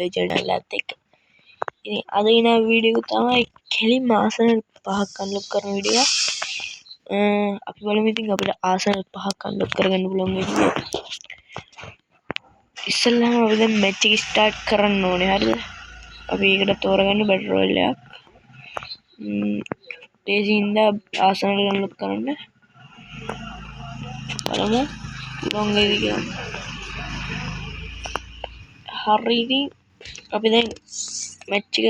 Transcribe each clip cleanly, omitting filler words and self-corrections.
legend එකත් එක්ක. ඉතින් අද ඉන වීඩියෝ එක තමයි කෙලින්ම ආසන 5ක් අන්ලොක් කරන වීඩියෝ එක. අපි බලමු ඉතින් අපිට ආසන 5ක් අන්ලොක් කරගන්න පුළුවන් වෙන්නේ. ඉස්සෙල්ලාම අපි දැන් මැච් එක ස්ටාර්ට් කරන්න ඕනේ හරිද? අපි ඒකට තෝරගන්න බැටල් රොයල් එකක්. දේශින්ද ආසන අන්ලොක් කරන්න. බලමු පුළුවන් වේද කියලා. හරි ඉතින් අපි දැන් මැච් එක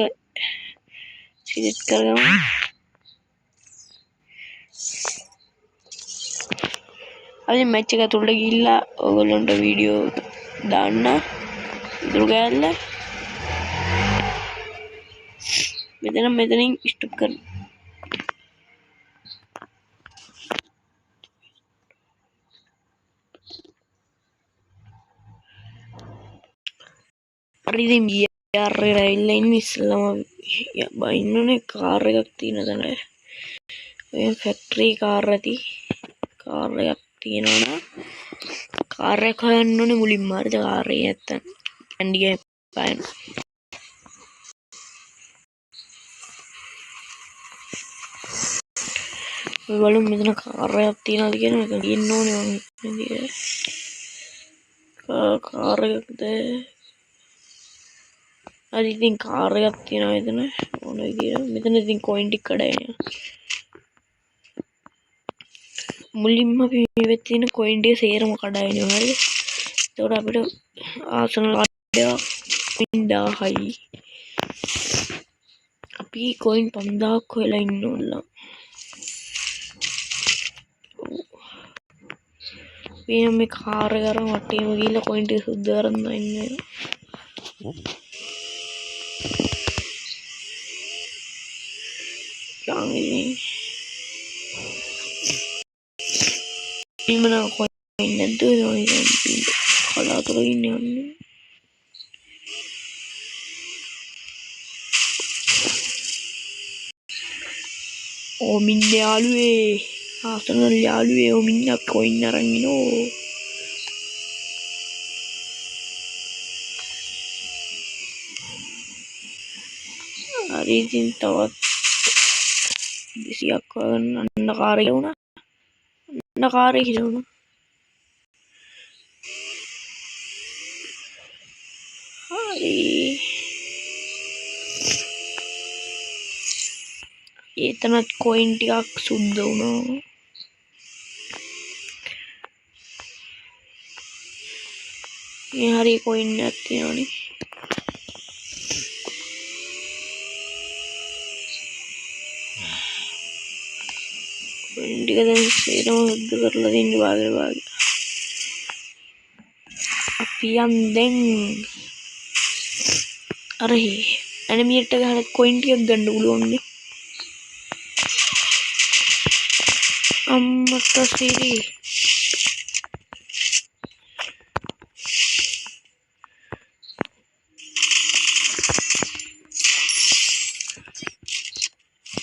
සිලෙක්ට් කරගමු. අපි මැච් එක ඇතුළට ගිහිල්ලා ඔයගොල්ලන්ට වීඩියෝ දාන්න ඉතුරු කෑල්ල මෙතනින් ස්ටොප් කරන්න. හරි ඉතින් BR රැවිල්ලා ඉන්නේ ඉස්සෙල්ලාම බයින්නනේ කාර් එකක් තියෙන තැන. ඔය ෆැක්ටරි කාර් ඇති කාර් එකක් තියෙනවා නම් කාර් එක හොයන්න ඕනේ මුලින්ම. හරිද? කාර් එක නැත්තම් ඇන්ඩි ගේ පායන. ඔය බලමු මෙතන කාර් එකක් තියෙනවද කියලා. මේක ගියන්න ඕනේ මම කාර් එකක්ද? හරි ඉතින් කාර් එකක් තියෙනවා එතන ඕන විදියට. මෙතන ඉතින් කොයින් ටික කඩාගෙන මුලින්ම අපි මේ තියෙන කොයින් ටික සේරම කඩාගෙන හරිද? එතකොට අපිට ආසන 1000යි. අපි කොයින් 5000ක් හොයලා ඉන්න ඕනලා. මේ කාර් එක අරන් වටේම ගිහලා කොයින් ටික සුද්ධ කරන් ඉන්නේ. ඉමන කොයින් නැද්ද කලාතුරකින් යන්නේ. ඕමින් යාළුවේ ආසනල් යාළුවේ ඕමින් කොයින් අරන් ඉනෝ. හරි ඉතින් තවත් 200ක් වගන්න අන්න කාර් එක වුණා. අන්න කාර් එක හිලුණා. හරි ඒතනත් කොයින් ටිකක් සුද්ධ වුණා. මේ හරි කොයින් එකක් තියෙනවනේ. කොයින් ටික දැන් සේරම සුද්ධ කරලා දෙන්න වාගේ. අපි යන් දැන් අර ඇනිමේට් එක ගහලා කොයින් ටිකක් ගන්න පුළුවන් නේ. අම්මට සිරි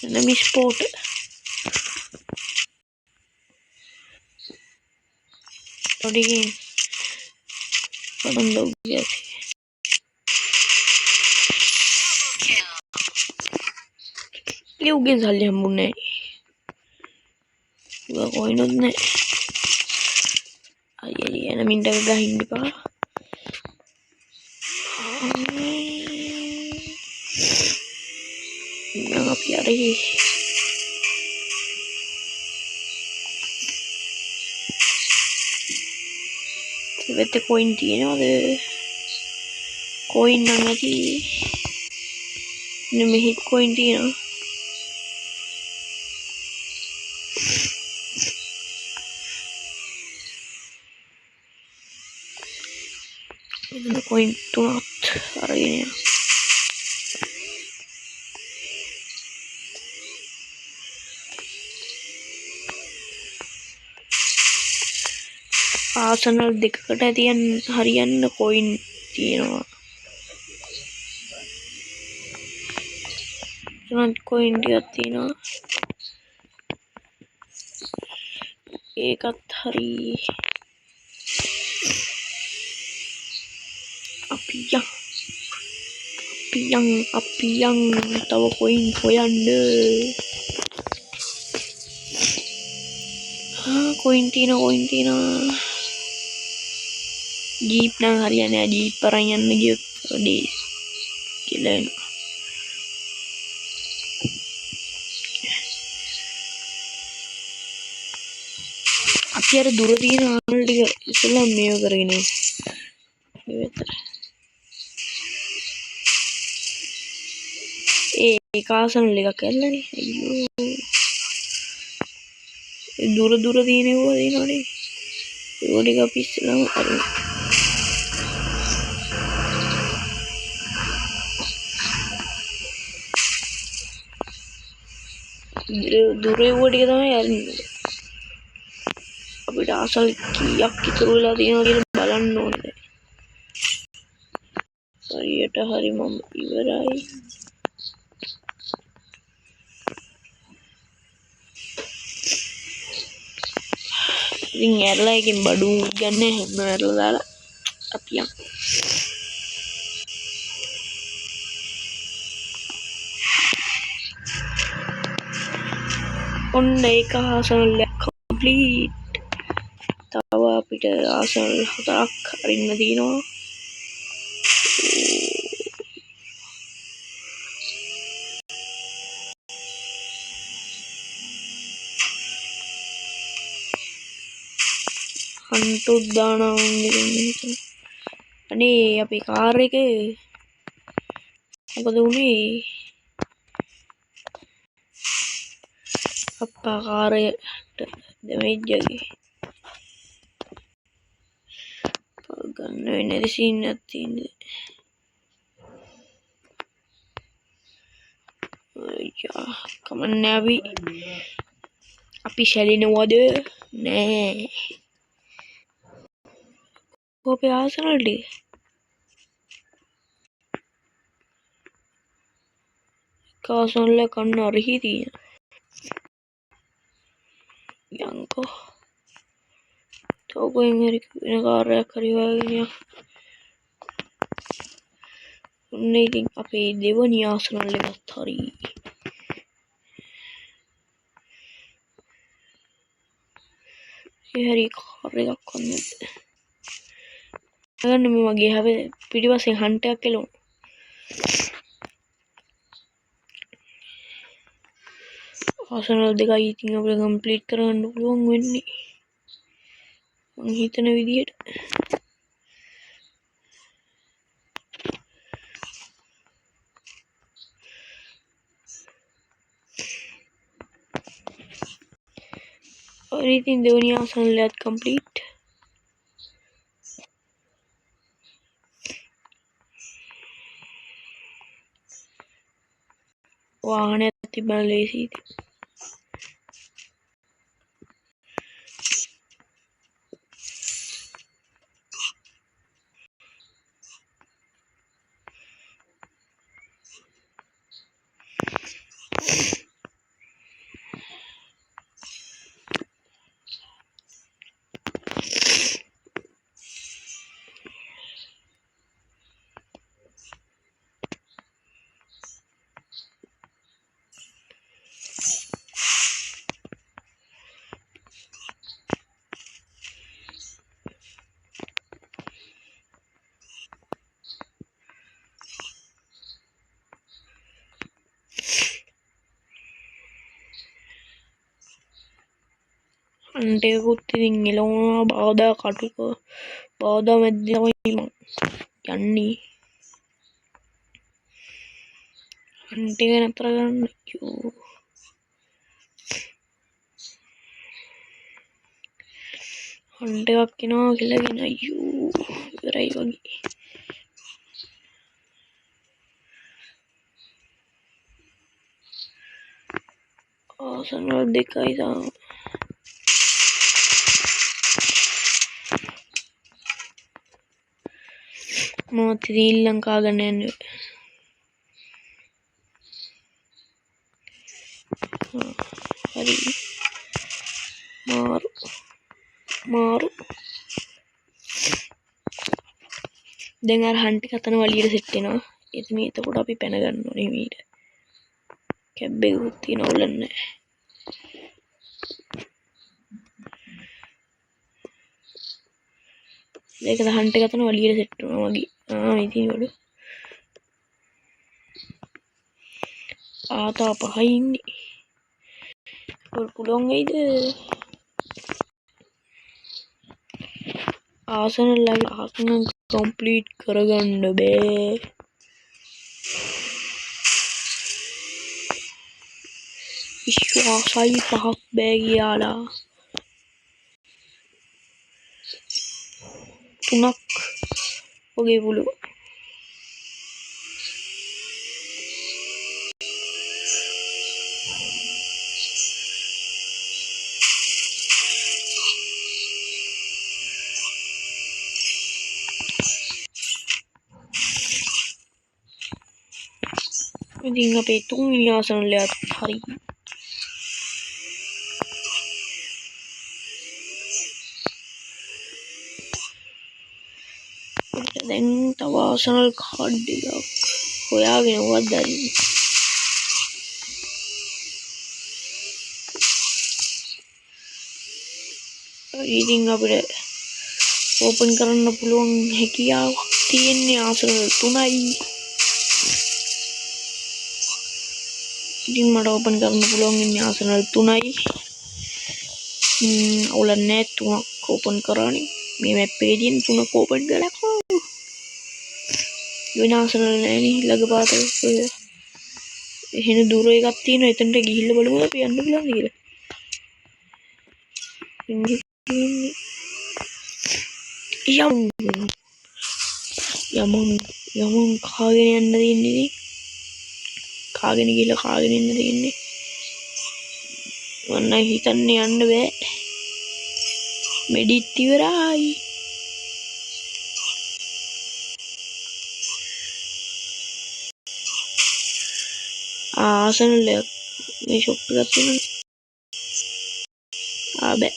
enemy spot again padam log gaya ye ugen salli hambunne iwa koinot ne ayya enemy ට ගහින්න එපා. අපි අරහි ඉවෙත් කොයින් තියෙනවද? කොයින් නම් ඇති. මෙහි කොයින් තියෙනවා. මෙතන කොයින් 3ක් අරගෙන යනවා. ආසනල් දෙකකට ඇතියන් හරියන්න කොයින් තියෙනවා. එතනත් කොයින් ටිකක් තියෙනවා. ඒකත් හරි. අපි අපි යන් තව කොයින් හොයන්න කොයින් තියෙනවා ජීප් නම් හරියන්නේ නැහැ ජීප් අරන් යන්න ගියොත් වැඩි කියලා එනවා අපි අර දුර තියෙන ආනල් ටික ඉස්සෙල්ලා මේව කරගෙන ඒ කාසනල් එකක් ඇල්ලනේ අයියෝ දුර තියෙන ඒවා දෙනවනේ ඒවා ටික අපි ඉස්සෙල්ලාම අරමු දුර ඒවා ටික තමයි අරින්නේ අපිට ආසල් කීයක් ඉතුරු වෙලා තියෙනවද කියලා බලන්න ඕනේ. හරියට හරි මම ඉවරයි. ඉතින් ඇරලා එකෙන් බඩු ගන්න හැම ඇරලා දාලා අපි යමු. ඔන්න ඒක ආසනල් කම්ප්ලීට්. තව අපිට ආසනල් 4ක් අරින්න තියෙනවා. හන්ටුත් දානවා වගේ. අනේ අපේ කාර් එක මොකද උනේ? අප්පා කාරයට ඩැමේජ් ගියේ. ගන්න වෙන්නේ සීන් එකක් තියෙන්නේ. අයියා කමන්නේ අපි ශැලිනවද නෑ කොපේ ආසනල් ටික කාසනල් කන්න අරහි තියෙන යංකෝ තෝගොයින් හරි වෙන කාර්යයක් හරි හොයාගෙන ඔන්න ඉතින් අපේ දෙවනි ආසනල් එකත් හරි ඒ හරි කාර් එකක් වන්න ගන්න මේ වගේ හැබැයි පිටිපස්සෙන් හන්ටයක් එළවන ආසනල් දෙකයි ඉතින් අපිට කම්ප්ලීට් කරගන්න පුළුවන් වෙන්නේ මං හිතන විදිහට හරි ඉතින් දෙවනි ආසනල් එකත් කම්ප්ලීට් වාහනයක් තිබ්බම ලේසියි හන්ටයකුත් ඉතින් එළවනවා බාධා කටුක බාධා මැද්දේ තමයි මං යන්නේ හන්ට එක නතර ගන්න අයියෝ හන්ට එකක් එනවා කියලාගෙන අයියෝ ඉවරයි වගේ ආසනල් දෙකයි තාම මමත් ඉතින් ඊ ලංකා ගන්න යන්නේ හරි මාරු දැන් අර හන්ටි කතන වලියට සෙට් වෙනවා එතන එතකොට අපි පැන ගන්න ඕනේ මීට. කැබ් එකකුත් තියෙන ඕලන්න. ඒක දහන්ට ගතන වලියට සෙට් වුණා වගේ. ඉතින් වල තා පහයි ඉන්නේ. පුළුවන් වෙයිද? ආසන කම්ප්ලීට් කරගන්න බෑ. විශ්වාසයි පහක් බෑ කියලා. 3ක් වගේ පුළුවන්. ඉතින් අපේ 3 වෙනි ආසනලයත් හරි. දැන් තව ආසනල් කාඩ් එකක් හොයාගෙන වද්ද අරින්න. ඉතින් අපිට ඕපන් කරන්න පුළුවන් හැකියාවක් තියෙන්නේ ආසනල් 3යි. ඉතින් මට ඕපන් කරන්න පුළුවන් ඉන්නේ ආසනල් 3යි. අවුලක් නැහැ 3ක් ඕපන් කරානේ. මේ මැප් එකේ තියෙන 3ක් ඕපන් කළා. වෙන ආසනල් නැහැ නේ ළඟ පාතල. එහෙන දුර එකක් තියෙනවා. එතනට ගිහිල්ලා බලමු අපි යන්න පුළුවන්ද කියලා. යමන් කාගෙන යන්න දෙන්නේ. කාගෙන ගිහලා කාගෙන ඉන්න දෙන්නේ. මම හිතන්නේ යන්න බෑ. මෙඩිත් ඉවරයි. ආසනල මේ ෂොප් එකක් තියෙනවා. බෑ.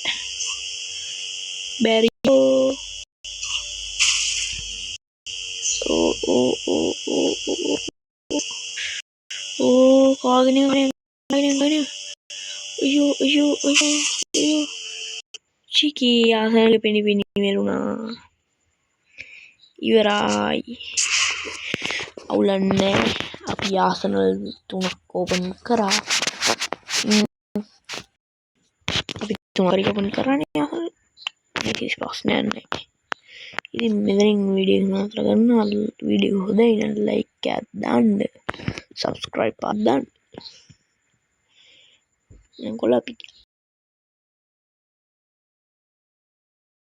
බැරි. කාගෙන අයියෝ චිකි ආසනල පිණි මෙරුණා. ඉවරයි. අවුලන්නේ අපි ආසනල් 3ක් ඕපන් කරා. අපි 3ක් ඕපන් කරානේ ආසනල්. මේක ප්‍රශ්නයක් නැහැ. ඉතින් මෙතනින් වීඩියෝ එක නතර කරන්න. වීඩියෝ හොඳයි නම් ලයික් එකක් දාන්න. සබ්ස්ක්‍රයිබ් එකක් දාන්න. එංගොල්ලෝ අපි